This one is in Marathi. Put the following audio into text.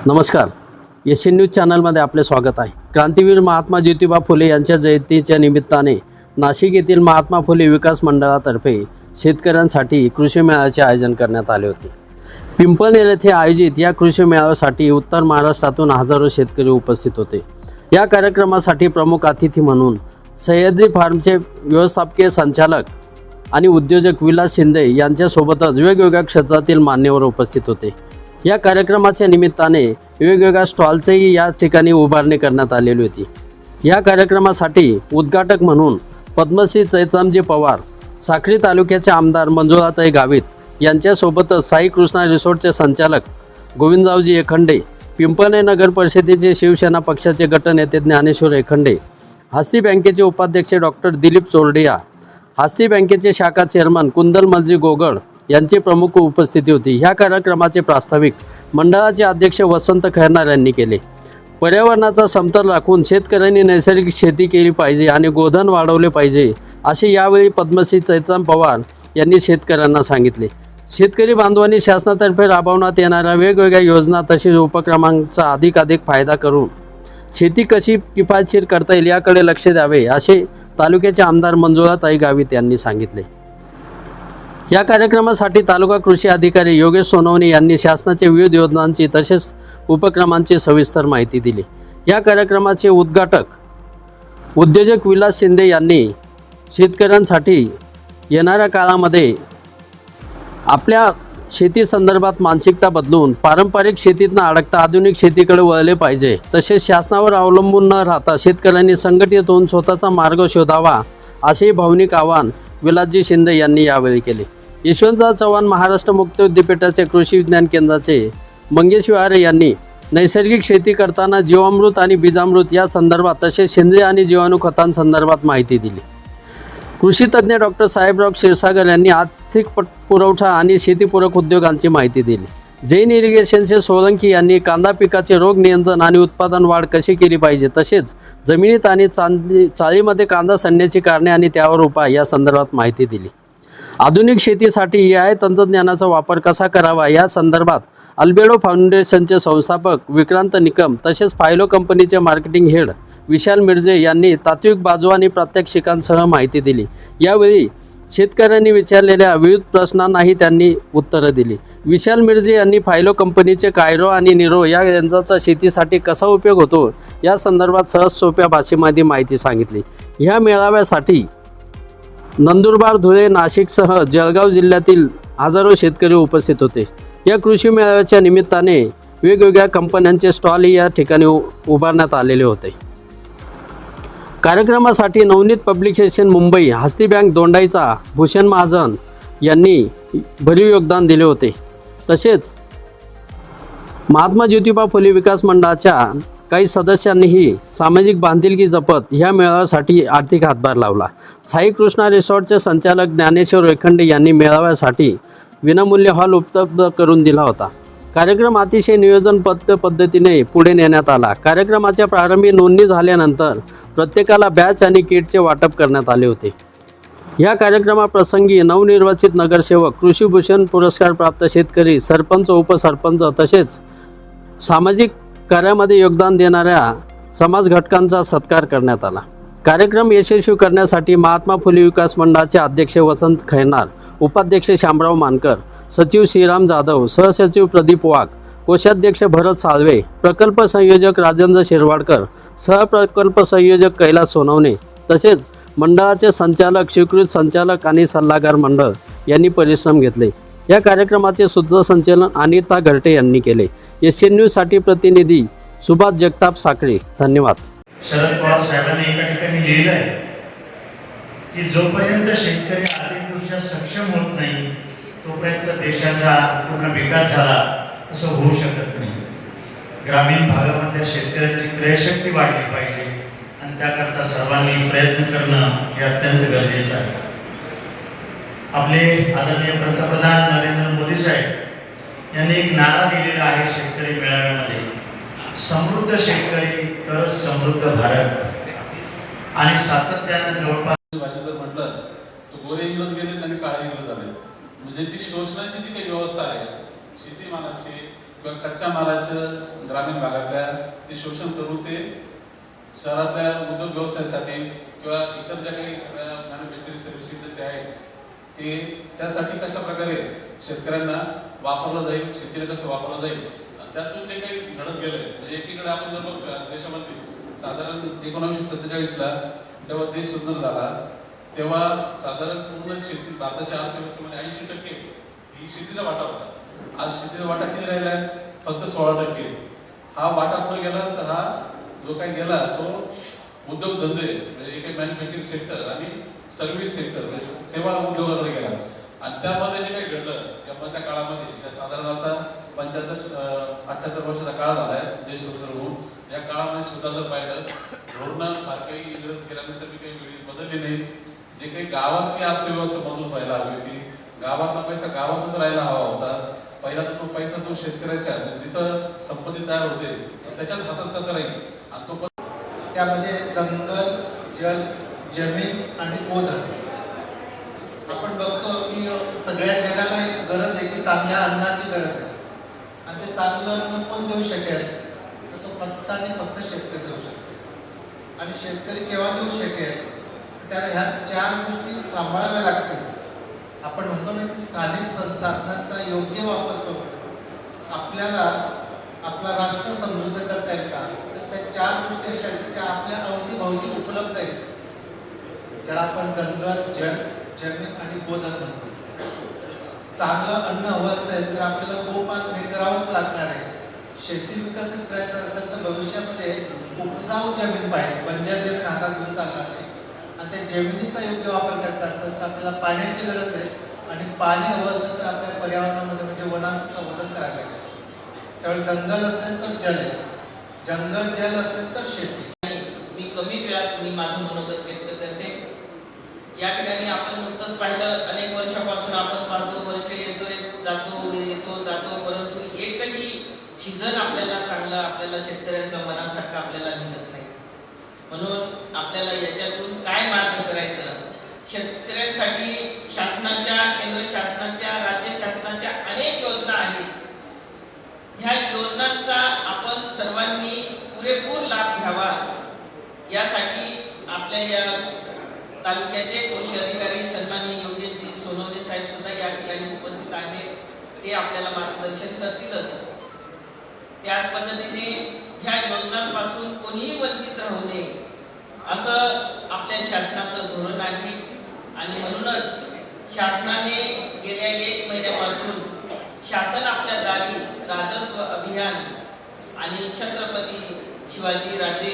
नमस्कार. एशियन न्यूज चॅनलमध्ये आपले स्वागत आहे. क्रांतीवीर महात्मा ज्योतिबा फुले यांच्या जयंतीच्या निमित्ताने नाशिक येथील महात्मा फुले विकास मंडळातर्फे शेतकऱ्यांसाठी कृषी मेळाव्याचे आयोजन करण्यात आले होते. पिंपळनेर येथे आयोजित या कृषी मेळाव्यासाठी उत्तर महाराष्ट्रातून हजारो शेतकरी उपस्थित होते. या कार्यक्रमासाठी प्रमुख अतिथी म्हणून सह्याद्री फार्मचे व्यवस्थापकीय संचालक आणि उद्योजक विलास शिंदे यांच्यासोबतच वेगवेगळ्या क्षेत्रातील मान्यवर उपस्थित होते. या कार्यक्रमाच्या निमित्ताने वेगवेगळ्या स्टॉलचेही या ठिकाणी उभारणी करण्यात आलेली होती. या कार्यक्रमासाठी उद्घाटक म्हणून पद्मश्री चैतन्यजी पवार, साक्री तालुक्याचे आमदार मंजुळाताई गावित यांच्यासोबतच साई कृष्णा रिसॉर्टचे संचालक गोविंदरावजी एखंडे, पिंपळनेर नगर परिषदेचे शिवसेना पक्षाचे गटनेते ज्ञानेश्वर एखंडे, हस्ती बँकेचे उपाध्यक्ष डॉक्टर दिलीप चोरडिया, हस्ती बँकेचे शाखा चेअरमन कुंदलमलजी गोगड यांची प्रमुख उपस्थिती होती. ह्या कार्यक्रमाचे प्रास्ताविक मंडळाचे अध्यक्ष वसंत खैरनार यांनी केले. पर्यावरणाचा समतोल राखून शेतकऱ्यांनी नैसर्गिक शेती केली पाहिजे आणि गोधन वाढवले पाहिजे असे यावेळी पद्मश्री चैतन्य पवार यांनी शेतकऱ्यांना सांगितले. शेतकरी बांधवांनी शासनातर्फे राबवण्यात येणाऱ्या वेगवेगळ्या योजना तसेच उपक्रमांचा अधिकाधिक फायदा करून शेती कशी किफायतशीर करता येईल याकडे लक्ष द्यावे असे तालुक्याचे आमदार मंजुळाताई गावित यांनी सांगितले. या कार्यक्रमासाठी तालुका कृषी अधिकारी योगेश सोनवणे यांनी शासनाच्या विविध योजनांची तसेच उपक्रमांची सविस्तर माहिती दिली. या कार्यक्रमाचे उद्घाटक उद्योजक विलास शिंदे यांनी शेतकऱ्यांसाठी येणाऱ्या काळामध्ये आपल्या शेती संदर्भात मानसिकता बदलून पारंपरिक शेतीत न अडकता आधुनिक शेतीकडे वळले पाहिजे, तसेच शासनावर अवलंबून न राहता शेतकऱ्यांनी संघटित होऊन स्वतःचा मार्ग शोधावा असे भावनिक आवाहन विलासजी शिंदे यांनी यावेळी केले. यशवंतराव चव्हाण महाराष्ट्र मुक्त विद्यापीठाचे कृषी विज्ञान केंद्राचे मंगेश विहारे यांनी नैसर्गिक शेती करताना जीवामृत आणि बीजामृत या संदर्भात तसेच सेंद्रिय आणि जीवाणू खतांसंदर्भात माहिती दिली. कृषी तज्ज्ञ डॉक्टर साहेबराव क्षीरसागर यांनी आर्थिक पुरवठा आणि शेतीपूरक उद्योगांची माहिती दिली. जैन इरिगेशनचे सोळंकी यांनी कांदा पिकाचे रोग नियंत्रण आणि उत्पादन वाढ कशी केली पाहिजे तसेच जमिनीत आणि चाळीमध्ये कांदा सडण्याची कारणे आणि त्यावर उपाय या संदर्भात माहिती दिली. आधुनिक शेतीसाठी AI तंत्रज्ञानाचा वापर कसा करावा या संदर्भात अल्बेडो फाउंडेशनचे संस्थापक विक्रांत निकम तसेच फायलो कंपनीचे मार्केटिंग हेड विशाल मिर्जे यांनी तात्विक बाजू आणि प्रात्यक्षिकांसह माहिती दिली. यावेळी शेतकऱ्यांनी विचारलेल्या विविध प्रश्नांनाही त्यांनी उत्तरं दिली. विशाल मिर्जे यांनी फायलो कंपनीचे कायरो आणि निरो या यंत्राचा शेतीसाठी कसा उपयोग होतो या संदर्भात सहज सोप्या भाषेमध्ये माहिती सांगितली. ह्या मेळाव्यासाठी नंदुरबार, धुळे, नाशिकसह जळगाव जिल्ह्यातील हजारो शेतकरी उपस्थित होते. या कृषी मेळाव्याच्या निमित्ताने वेगवेगळ्या कंपन्यांचे स्टॉलही या ठिकाणी उभारण्यात आलेले होते. कार्यक्रमासाठी नवनीत पब्लिकेशन मुंबई, हस्ती बँक दोंडाईचा भूषण महाजन यांनी भरीव योगदान दिले होते. तसेच महात्मा ज्योतिबा फुले विकास मंडळाच्या काही सदस्यांनीही सामाजिक बांधिलकी जपत ह्या मेळाव्यासाठी आर्थिक हातभार लावला. साई कृष्णा रिसॉर्टचे संचालक ज्ञानेश्वर एखंडे यांनी मेळाव्यासाठी विनामूल्य हॉल उपलब्ध करून दिला होता. कार्यक्रम अतिशय नियोजनबद्ध पद्धतीने पुढे नेण्यात आला. कार्यक्रमाच्या प्रारंभी नोंदणी झाल्यानंतर प्रत्येकाला बॅच आणि किटचे वाटप करण्यात आले होते. या कार्यक्रमाप्रसंगी नवनिर्वाचित नगरसेवक, कृषीभूषण पुरस्कार प्राप्त शेतकरी, सरपंच, उपसरपंच तसेच सामाजिक कार्यामध्ये योगदान देणाऱ्या समाज घटकांचा सत्कार करण्यात आला. कार्यक्रम यशस्वी करण्यासाठी महात्मा फुले विकास मंडळाचे अध्यक्ष वसंत खैरनार, उपाध्यक्ष शामराव मानकर, सचिव श्रीराम जाधव, सहसचिव प्रदीप वाघ, कोषाध्यक्ष भरत साळवे, प्रकल्प संयोजक राजेंद्र शिरवाडकर, सहप्रकल्प संयोजक कैलास सोनवणे तसेच मंडळाचे संचालक, स्वीकृत संचालक आणि सल्लागार मंडळ यांनी परिश्रम घेतले. या कार्यक्रमाचे सूत्रसंचालन अनिता घरटे यांनी केले. एशियन न्यूजसाठी प्रतिनिधी सुभाष जगताप साखरे. धन्यवाद. शरद पवार साहेबांनी एका ठिकाणी लिहिलं आहे की जोपर्यंत शेतकरी आर्थिकदृष्ट्या सक्षम होत नाही तोपर्यंत देशाचा पूर्ण विकास झाला असं होऊ शकत नाही. ग्रामीण भागामधल्या शेतकऱ्यांची क्रयशक्ती वाढली पाहिजे आणि त्याकरता सर्वांनी प्रयत्न करणं हे अत्यंत गरजेचं आहे. आपले आदरणीय पंतप्रधान नरेंद्र मोदी साहेब यांनी एक नारा दिलेला आहे शेतकरी मेळाव्यामध्ये, समृद्ध शेतकरी तरच समृद्ध भारत. आणि सातत्यानं जवळपास भाषेत जर म्हटलं तर गोरे इंग्रज गेले आणि काळे इंग्रज आले. म्हणजे ती शोषणाची जी काही व्यवस्था आहे शेतीमालाची किंवा कच्च्या मालाचं ग्रामीण भागातल्या ते शोषण करून ते शहराच्या उद्योग व्यवसायासाठी किंवा इतर ज्या काही सगळ्या मॅन्युफॅक्चरिंग सर्व्हिस इंडस्ट्री आहेत ते त्यासाठी कशा प्रकारे शेतकऱ्यांना वापरलं जाईल, शेतीला कसं वापरलं जाईल, आणि त्यातून जे काही घडत गेलंय म्हणजे एकीकडे आपण जर बघतो देशामध्ये साधारण 1947ला जेव्हा देश स्वतंत्र झाला तेव्हा साधारण पूर्ण शेती भारताच्या अर्थव्यवस्थेमध्ये 80% ही शेतीचा वाटा होता. आज शेतीचा वाटा किती राहिलाय? फक्त 16%. हा वाटा पुढे गेला तर हा जो काही गेला तो उद्योगधंदे म्हणजे एक मॅन्युफॅक्चरिंग सेक्टर आणि सर्व्हिस सेक्टर म्हणजे सेवा उद्योगाकडे गेला. आणि त्यामध्ये जे काही घडलं त्या मधल्या काळामध्ये साधारण आता 75-78 वर्षाचा काळ झालाय देश स्वतंत्र होऊन. या काळामध्ये सुद्धा जर पाहिलं धोरणं फार काही इंग्रज केल्यानंतर मी काही वेळी बदलली नाही. जे काही गावातली अर्थव्यवस्था मजून पाहायला हवी होती, गावातला पैसा गावातच राहायला हवा होता. पहिला तर तो पैसा तो शेतकऱ्याच्या जिथं संपत्ती तयार होते त्याच्याच हातात कसा राहील आणि तो पण त्यामध्ये जंगल, जल, जमीन आणि गोधन. आपण बघतो की सगळ्या जगाला एक गरज आहे की चांगल्या अन्नाची गरज आहे आणि ते चांगलं अन्न कोण देऊ शकेल तर तो फक्त आणि फक्त शेतकरी देऊ शकतो. आणि शेतकरी केव्हा देऊ शकेल तर त्याला ह्या 4 गोष्टी सांभाळाव्या लागतील. आपण म्हणतो ना की स्थानिक संसाधनांचा योग्य वापर करून आपल्याला आपला राष्ट्र समृद्ध करता येईल का, तर त्या 4 गोष्टी अशा आहेत की त्या आपल्या अवतीभोवती उपलब्ध आहेत, ज्याला आपण जंगल, जल, जमीन आणि गोधन म्हणतो. चांगलं अन्न हवं असेल तर आपल्याला गोपालन हे करावंच लागणार आहे. शेती विकसित करायचं असेल तर भविष्यामध्ये उपजाऊ जमीन पाहिजे, बंजर जमीन हातात घेऊन चालणार नाही. आणि त्या जमिनीचा योग्य वापर करायचा असेल तर आपल्याला पाण्याची गरज आहे आणि पाणी हवं असेल तर आपल्या पर्यावरणामध्ये म्हणजे वनांचं संवर्धन करायला लागेल. त्यावेळी जंगल असेल तर जल आहे, जंगल जल असेल तर शेती. मी कमी वेळात मी माझं मनोगत व्यक्त करते. या ठिकाणी आपण नुकतंच पाहिलं अनेक वर्षापासून आपण पाहतो वर्ष येतोय जातो येतो जातो परंतु एकही सीझन आपल्याला चांगला आपल्याला शेतकऱ्यांचा मनासारखा आपल्याला मिळत नाही. म्हणून आपल्याला याच्यातून काय मार्ग करायचं, शेतकऱ्यांसाठी शासनाच्या, केंद्र शासनाच्या, राज्य शासनाच्या अनेक योजना आहेत. ह्या योजनांचा आपण सर्वांनी पुरेपूर लाभ घ्यावा यासाठी आपल्या या तालुक्याचे कृषी अधिकारी सन्माननीय योगेशजी सोनवणे साहेब सुद्धा या ठिकाणी उपस्थित आहेत. ते आपल्याला मार्गदर्शन करतीलच. त्याच पद्धतीने ह्या योजनांपासून कोणीही वंचित राहू नये असं आपल्या शासनाचं धोरण आहे. आणि म्हणूनच शासनाने गेल्या 1 महिन्यापासून शासन आपल्या दारी राजस्व अभियान आणि छत्रपती शिवाजी राजे